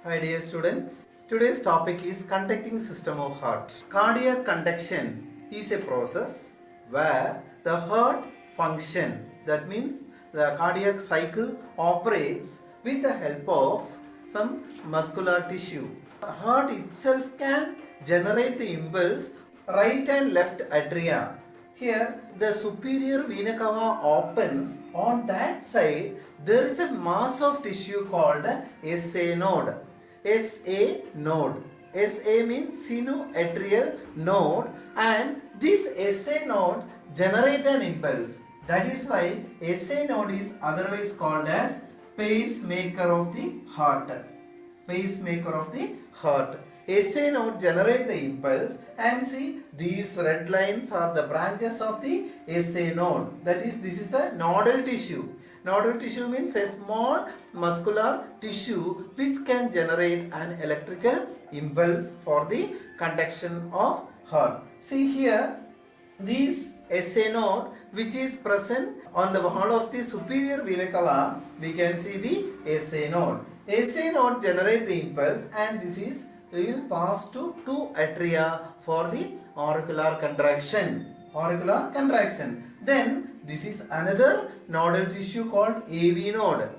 Hi dear students, today's topic is conducting system of heart. Cardiac conduction is a process where the heart function, that means the cardiac cycle operates with the help of some muscular tissue. The heart itself can generate the impulse right and left atria. Here the superior vena cava opens. On that side there is a mass of tissue called SA node. SA node. SA means sinoatrial node, and this SA node generates an impulse. That is why SA node is otherwise called as pacemaker of the heart. Pacemaker of the heart. SA node generate the impulse, and see these red lines are the branches of the SA node. That is, this is the nodal tissue. Nodal tissue means a small muscular tissue which can generate an electrical impulse for the conduction of heart. See here, this SA node which is present on the wall of the superior vena cava, we can see the SA node. SA node generate the impulse, and this is will pass to two atria for the auricular contraction. Auricular contraction. Then this is another nodal tissue called AV node.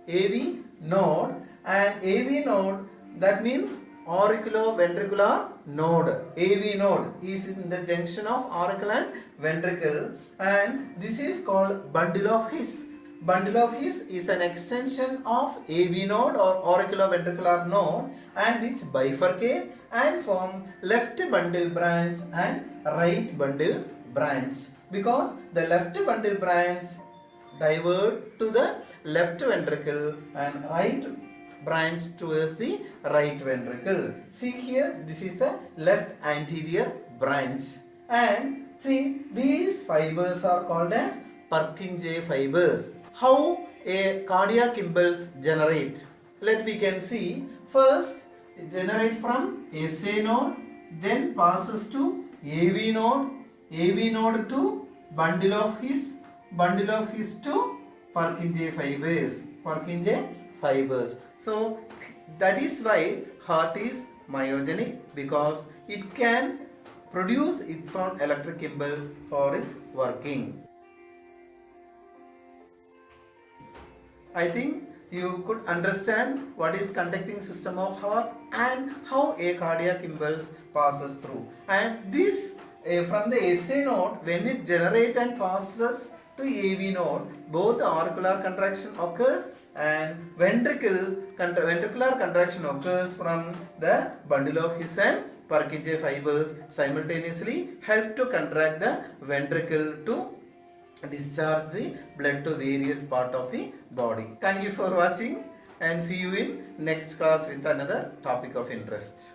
AV node, and AV node, that means auriculoventricular node. AV node is in the junction of auricle and ventricle, and this is called bundle of His. Bundle of His is an extension of AV node or auriculoventricular node, and which bifurcate and form left bundle branch and right bundle branch, because the left bundle branch divert to the left ventricle and right branch towards the right ventricle. See here, this is the left anterior branch, and see these fibers are called as Purkinje fibers. How a cardiac impulse generate? Let we can see. First it generate from SA node, then passes to AV node to bundle of His to Purkinje fibers. So that is why heart is myogenic, because it can produce its own electric impulse for its working. I think you could understand what is conducting system of heart and how a cardiac impulse passes through. And this from the SA node, when it generates and passes to AV node, both the auricular contraction occurs and ventricular contraction occurs from the bundle of His and Purkinje fibers simultaneously help to contract the ventricle to discharge the blood to various part of the body. Thank you for watching, and see you in next class with another topic of interest.